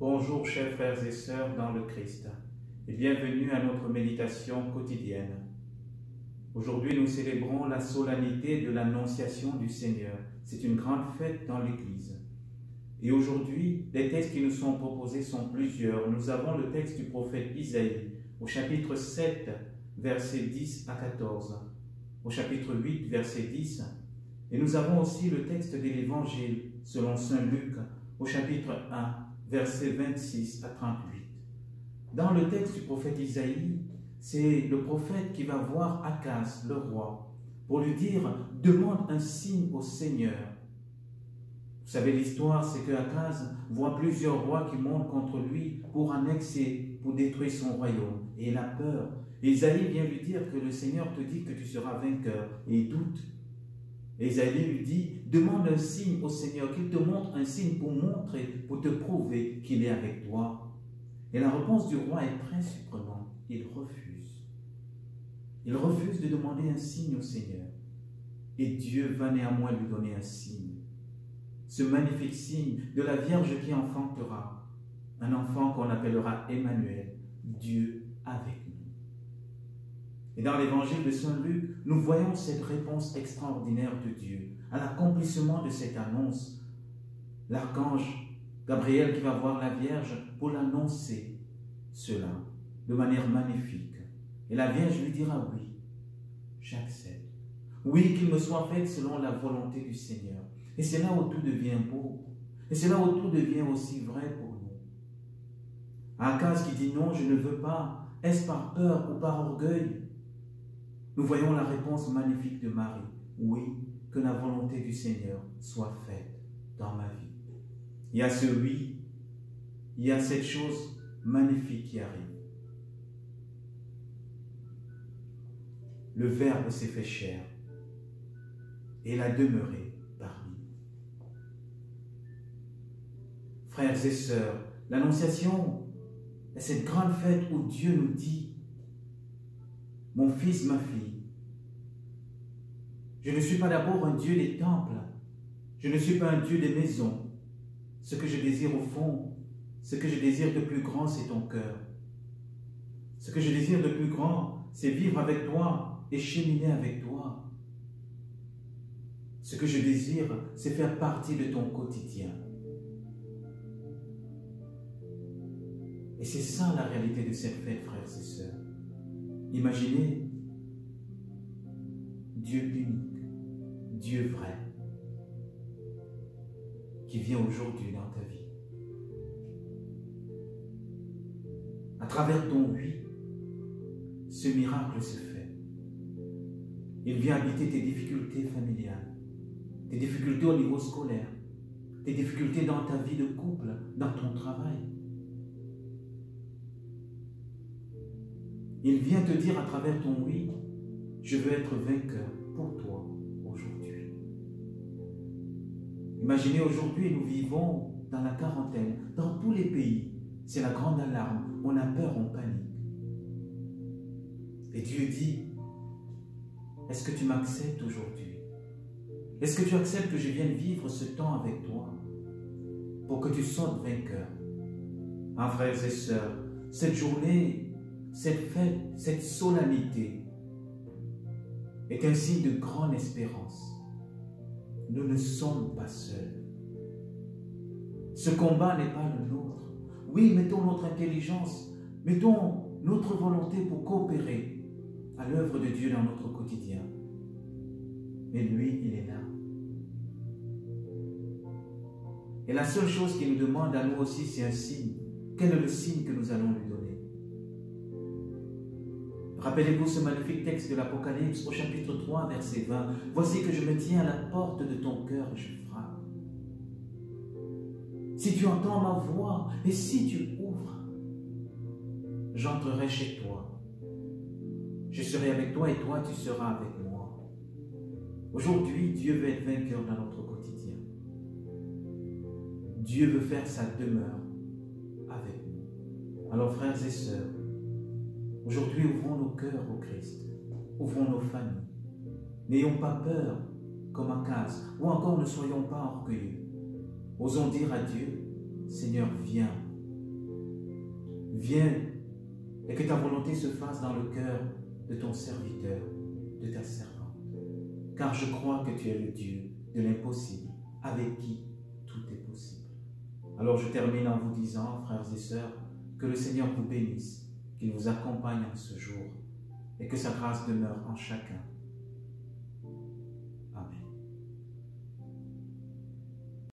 Bonjour chers frères et sœurs dans le Christ et bienvenue à notre méditation quotidienne. Aujourd'hui nous célébrons la solennité de l'Annonciation du Seigneur. C'est une grande fête dans l'Église. Et aujourd'hui, les textes qui nous sont proposés sont plusieurs. Nous avons le texte du prophète Isaïe au chapitre 7, versets 10 à 14, au chapitre 8, verset 10. Et nous avons aussi le texte de l'Évangile selon saint Luc au chapitre 1, versets 26 à 38. Dans le texte du prophète Isaïe, c'est le prophète qui va voir Akaz, le roi, pour lui dire « Demande un signe au Seigneur ». Vous savez, l'histoire, c'est que Akaz voit plusieurs rois qui montent contre lui pour annexer, pour détruire son royaume. Et il a peur. Et Isaïe vient lui dire que le Seigneur te dit que tu seras vainqueur. Et il doute. Et Isaïe lui dit, demande un signe au Seigneur, qu'il te montre un signe pour montrer, pour te prouver qu'il est avec toi. Et la réponse du roi est très surprenante. Il refuse. Il refuse de demander un signe au Seigneur. Et Dieu va néanmoins lui donner un signe. Ce magnifique signe de la Vierge qui enfantera. Un enfant qu'on appellera Emmanuel, Dieu avec nous. Et dans l'évangile de saint Luc, nous voyons cette réponse extraordinaire de Dieu à l'accomplissement de cette annonce. L'archange Gabriel qui va voir la Vierge pour l'annoncer cela de manière magnifique. Et la Vierge lui dira oui, j'accepte. Oui, qu'il me soit fait selon la volonté du Seigneur. Et c'est là où tout devient beau. Et c'est là où tout devient aussi vrai pour nous. Akaz qui dit non, je ne veux pas, est-ce par peur ou par orgueil? Nous voyons la réponse magnifique de Marie. Oui, que la volonté du Seigneur soit faite dans ma vie. Il y a ce oui, il y a cette chose magnifique qui arrive. Le Verbe s'est fait chair et il a demeuré parmi nous. Frères et sœurs, l'Annonciation est cette grande fête où Dieu nous dit « Mon fils, ma fille, je ne suis pas d'abord un Dieu des temples, je ne suis pas un Dieu des maisons. Ce que je désire au fond, ce que je désire de plus grand, c'est ton cœur. Ce que je désire de plus grand, c'est vivre avec toi et cheminer avec toi. Ce que je désire, c'est faire partie de ton quotidien. » Et c'est ça la réalité de cette fête, frères et sœurs. Imaginez Dieu unique, Dieu vrai, qui vient aujourd'hui dans ta vie. À travers ton oui, ce miracle se fait. Il vient habiter tes difficultés familiales, tes difficultés au niveau scolaire, tes difficultés dans ta vie de couple, dans ton travail. Il vient te dire à travers ton oui, je veux être vainqueur pour toi aujourd'hui. Imaginez aujourd'hui, nous vivons dans la quarantaine, dans tous les pays. C'est la grande alarme, on a peur, on panique. Et Dieu dit, est-ce que tu m'acceptes aujourd'hui? Est-ce que tu acceptes que je vienne vivre ce temps avec toi pour que tu sortes vainqueur? Ah, frères et sœurs, cette journée, cette fête, cette solennité est un signe de grande espérance. Nous ne sommes pas seuls. Ce combat n'est pas le nôtre. Oui, mettons notre intelligence, mettons notre volonté pour coopérer à l'œuvre de Dieu dans notre quotidien. Mais lui, il est là. Et la seule chose qu'il nous demande à nous aussi, c'est un signe. Quel est le signe que nous allons lui donner? Rappelez-vous ce magnifique texte de l'Apocalypse au chapitre 3, verset 20. « Voici que je me tiens à la porte de ton cœur et je frappe. Si tu entends ma voix et si tu ouvres, j'entrerai chez toi. Je serai avec toi et toi tu seras avec moi. » Aujourd'hui, Dieu veut être vainqueur dans notre quotidien. Dieu veut faire sa demeure avec nous. Alors frères et sœurs, aujourd'hui, ouvrons nos cœurs au Christ. Ouvrons nos familles. N'ayons pas peur comme Akaz, ou encore ne soyons pas orgueilleux. Osons dire à Dieu, Seigneur, viens Viens et que ta volonté se fasse dans le cœur de ton serviteur, de ta servante. Car je crois que tu es le Dieu de l'impossible, avec qui tout est possible. Alors je termine en vous disant, frères et sœurs, que le Seigneur vous bénisse, qu'il vous accompagne en ce jour et que sa grâce demeure en chacun